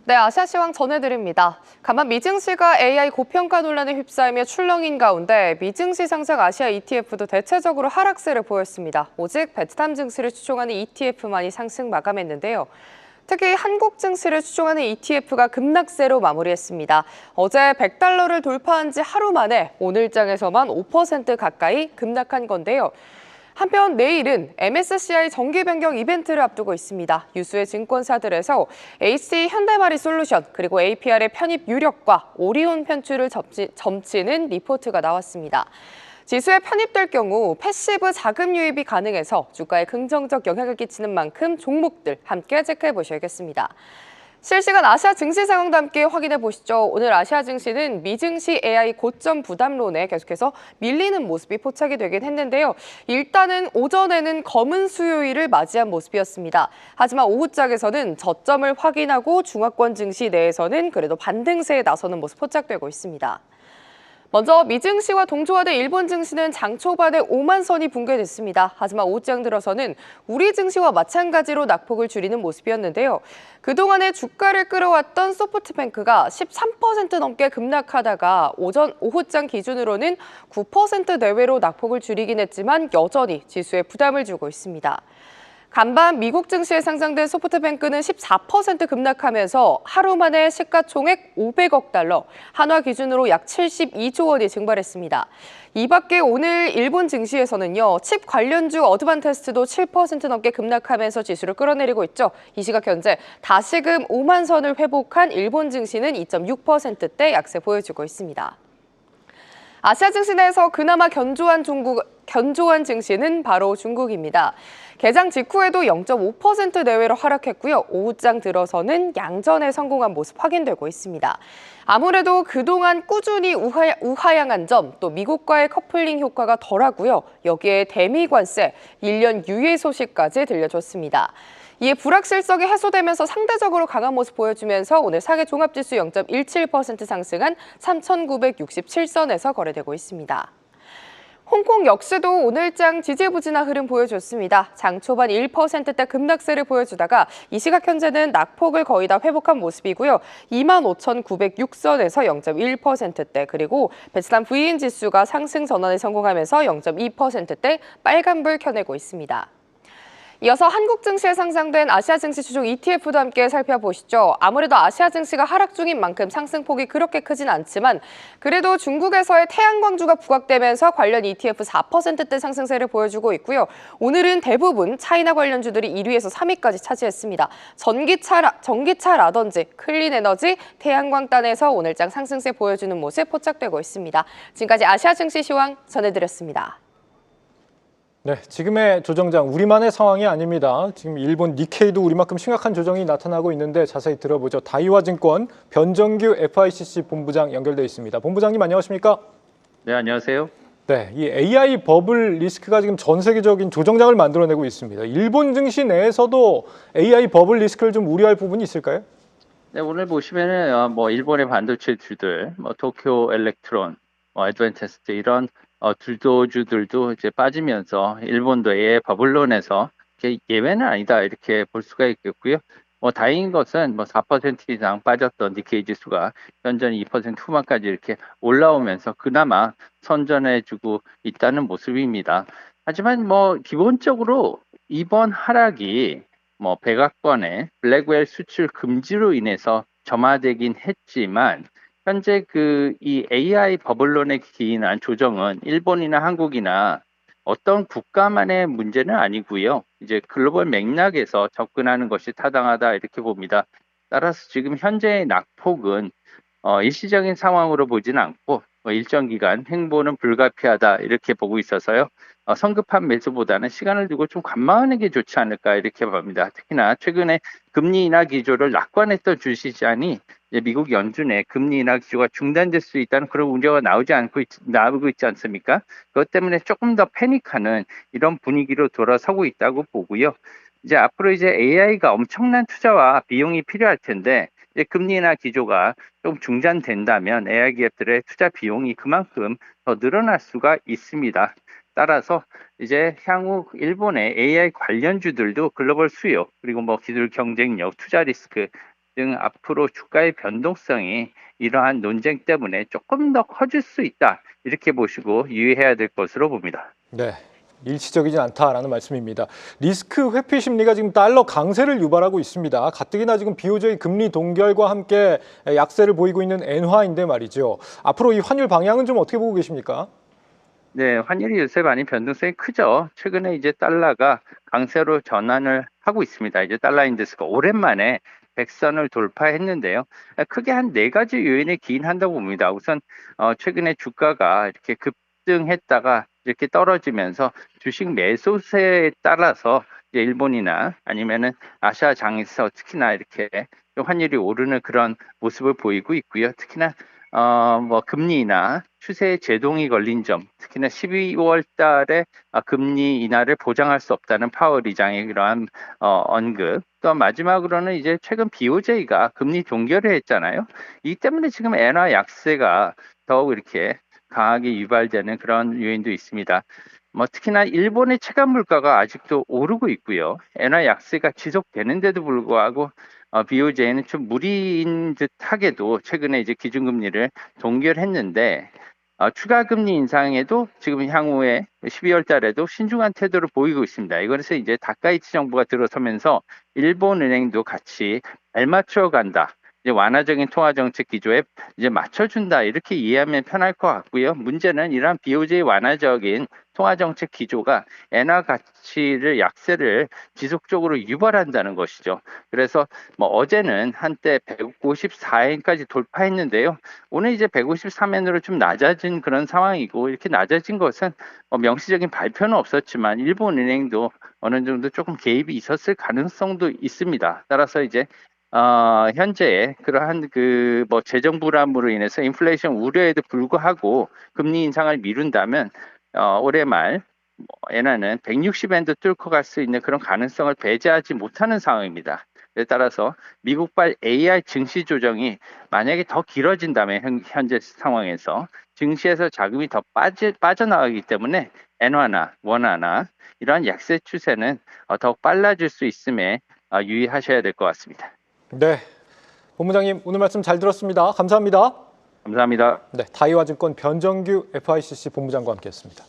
네, 아시아시황 전해드립니다. 가만 미증시가 AI 고평가 논란에 휩싸이며 출렁인 가운데 미증시 상장 아시아 ETF도 대체적으로 하락세를 보였습니다. 오직 베트남 증시를 추종하는 ETF만이 상승 마감했는데요. 특히 한국 증시를 추종하는 ETF가 급락세로 마무리했습니다. 어제 100달러를 돌파한 지 하루 만에 오늘장에서만 5% 가까이 급락한 건데요. 한편 내일은 MSCI 정기 변경 이벤트를 앞두고 있습니다. 유수의 증권사들에서 HC 현대마리솔루션 그리고 APR의 편입 유력과 오리온 편출을 점치는 리포트가 나왔습니다. 지수에 편입될 경우 패시브 자금 유입이 가능해서 주가에 긍정적 영향을 끼치는 만큼 종목들 함께 체크해 보셔야겠습니다. 실시간 아시아 증시 상황도 함께 확인해 보시죠. 오늘 아시아 증시는 미증시 AI 고점 부담론에 계속해서 밀리는 모습이 포착이 되긴 했는데요. 일단은 오전에는 검은 수요일을 맞이한 모습이었습니다. 하지만 오후장에서는 저점을 확인하고 중화권 증시 내에서는 그래도 반등세에 나서는 모습 포착되고 있습니다. 먼저 미증시와 동조화된 일본 증시는 장 초반에 5만 선이 붕괴됐습니다. 하지만 오후장 들어서는 우리 증시와 마찬가지로 낙폭을 줄이는 모습이었는데요. 그동안에 주가를 끌어왔던 소프트뱅크가 13% 넘게 급락하다가 오후장 기준으로는 9% 내외로 낙폭을 줄이긴 했지만 여전히 지수에 부담을 주고 있습니다. 간밤 미국 증시에 상장된 소프트뱅크는 14% 급락하면서 하루 만에 시가총액 500억 달러, 한화 기준으로 약 72조 원이 증발했습니다. 이 밖에 오늘 일본 증시에서는요, 칩 관련주 어드반테스트도 7% 넘게 급락하면서 지수를 끌어내리고 있죠. 이 시각 현재 다시금 5만 선을 회복한 일본 증시는 2.6%대 약세 보여주고 있습니다. 아시아 증시 내에서 그나마 견조한 증시는 바로 중국입니다. 개장 직후에도 0.5% 내외로 하락했고요. 오후장 들어서는 양전에 성공한 모습 확인되고 있습니다. 아무래도 그동안 꾸준히 우하향한 점, 또 미국과의 커플링 효과가 덜하고요. 여기에 대미 관세, 1년 유예 소식까지 들려줬습니다. 이에 불확실성이 해소되면서 상대적으로 강한 모습 보여주면서 오늘 상해 종합지수 0.17% 상승한 3,967선에서 거래되고 있습니다. 홍콩 역시도 오늘장 지지부진한 흐름 보여줬습니다. 장 초반 1%대 급락세를 보여주다가 이 시각 현재는 낙폭을 거의 다 회복한 모습이고요. 25,906선에서 0.1%대 그리고 베트남 VN 지수가 상승 전환에 성공하면서 0.2%대 빨간불 켜내고 있습니다. 이어서 한국 증시에 상장된 아시아 증시 추종 ETF도 함께 살펴보시죠. 아무래도 아시아 증시가 하락 중인 만큼 상승폭이 그렇게 크진 않지만 그래도 중국에서의 태양광주가 부각되면서 관련 ETF 4%대 상승세를 보여주고 있고요. 오늘은 대부분 차이나 관련주들이 1위에서 3위까지 차지했습니다. 전기차라든지 클린에너지, 태양광단에서 오늘장 상승세 보여주는 모습 포착되고 있습니다. 지금까지 아시아 증시 시황 전해드렸습니다. 네, 지금의 조정장 우리만의 상황이 아닙니다. 지금 일본 니케이도 우리만큼 심각한 조정이 나타나고 있는데 자세히 들어보죠. 다이와증권 변정규 FICC 본부장 연결돼 있습니다. 본부장님 안녕하십니까? 네, 안녕하세요. 네, 이 AI 버블 리스크가 지금 전 세계적인 조정장을 만들어내고 있습니다. 일본 증시 내에서도 AI 버블 리스크를 좀 우려할 부분이 있을까요? 네, 오늘 보시면은 일본의 반도체주들, 도쿄 엘렉트론, 애드밴테스트 이런 주도주들도 이제 빠지면서 일본도 AI 버블론에서 예외는 아니다 이렇게 볼 수가 있겠고요. 다행인 것은 4% 이상 빠졌던 니케이 지수가 현저히 2% 후반까지 이렇게 올라오면서 그나마 선전해주고 있다는 모습입니다. 하지만 기본적으로 이번 하락이 백악관의 블랙웰 수출 금지로 인해서 점화되긴 했지만 현재 이 AI 버블론에 기인한 조정은 일본이나 한국이나 어떤 국가만의 문제는 아니고요. 이제 글로벌 맥락에서 접근하는 것이 타당하다 이렇게 봅니다. 따라서 지금 현재의 낙폭은 일시적인 상황으로 보진 않고 일정 기간 행보는 불가피하다 이렇게 보고 있어서요. 성급한 매수보다는 시간을 두고 좀 관망하는 게 좋지 않을까 이렇게 봅니다. 특히나 최근에 금리 인하 기조를 낙관했던 주시장이 미국 연준의 금리 인하 기조가 중단될 수 있다는 그런 우려가 나오고 있지 않습니까? 그것 때문에 조금 더 패닉하는 이런 분위기로 돌아서고 있다고 보고요. 이제 앞으로 AI가 엄청난 투자와 비용이 필요할 텐데 금리 인하 기조가 좀 중단된다면 AI 기업들의 투자 비용이 그만큼 더 늘어날 수가 있습니다. 따라서 이제 향후 일본의 AI 관련주들도 글로벌 수요 그리고 기술 경쟁력, 투자 리스크 등 앞으로 주가의 변동성이 이러한 논쟁 때문에 조금 더 커질 수 있다. 이렇게 보시고 유의해야 될 것으로 봅니다. 네. 일시적이진 않다라는 말씀입니다. 리스크 회피 심리가 지금 달러 강세를 유발하고 있습니다. 가뜩이나 지금 BOJ 금리 동결과 함께 약세를 보이고 있는 엔화인데 말이죠. 앞으로 이 환율 방향은 좀 어떻게 보고 계십니까? 네, 환율이 요새 많이 변동성이 크죠. 최근에 이제 달러가 강세로 전환을 하고 있습니다. 이제 달러 인덱스가 오랜만에 100선을 돌파했는데요. 크게 한 네 가지 요인에 기인한다고 봅니다. 우선 최근에 주가가 이렇게 급등했다가 이렇게 떨어지면서 주식 매수세에 따라서 이제 일본이나 아니면은 아시아장에서 특히나 이렇게 환율이 오르는 그런 모습을 보이고 있고요. 특히나 뭐 금리나 추세에 제동이 걸린 점, 특히나 12월 달에 금리 인하를 보장할 수 없다는 파월 의장의 이러한 언급. 또 마지막으로는 이제 최근 BOJ가 금리 동결을 했잖아요. 이 때문에 지금 엔화 약세가 더욱 이렇게 강하게 유발되는 그런 요인도 있습니다. 뭐 특히나 일본의 체감 물가가 아직도 오르고 있고요. 엔화 약세가 지속되는데도 불구하고 BOJ는 좀 무리인 듯하게도 최근에 이제 기준금리를 동결했는데 추가 금리 인상에도 지금 향후에 12월 달에도 신중한 태도를 보이고 있습니다. 이거에서 이제 다카이치 정부가 들어서면서 일본 은행도 같이 발맞춰 간다. 이제 완화적인 통화 정책 기조에 이제 맞춰준다 이렇게 이해하면 편할 것 같고요. 문제는 이러한 BOJ 완화적인 통화 정책 기조가 엔화 가치를 약세를 지속적으로 유발한다는 것이죠. 그래서 뭐 어제는 한때 154엔까지 돌파했는데요. 오늘 이제 153엔으로 좀 낮아진 그런 상황이고 이렇게 낮아진 것은 명시적인 발표는 없었지만 일본 은행도 어느 정도 조금 개입이 있었을 가능성도 있습니다. 따라서 이제 현재 그러한 그 뭐 재정 불안으로 인해서 인플레이션 우려에도 불구하고 금리 인상을 미룬다면 올해 말 엔화는 160엔도 뚫고 갈 수 있는 그런 가능성을 배제하지 못하는 상황입니다. 따라서 미국발 AI 증시 조정이 만약에 더 길어진다면 현재 상황에서 증시에서 자금이 더 빠져나가기 때문에 엔화나 원화나 이러한 약세 추세는 더욱 빨라질 수 있음에 유의하셔야 될 것 같습니다. 네. 본부장님 오늘 말씀 잘 들었습니다. 감사합니다. 감사합니다. 네, 다이와증권 변정규 FICC 본부장과 함께했습니다.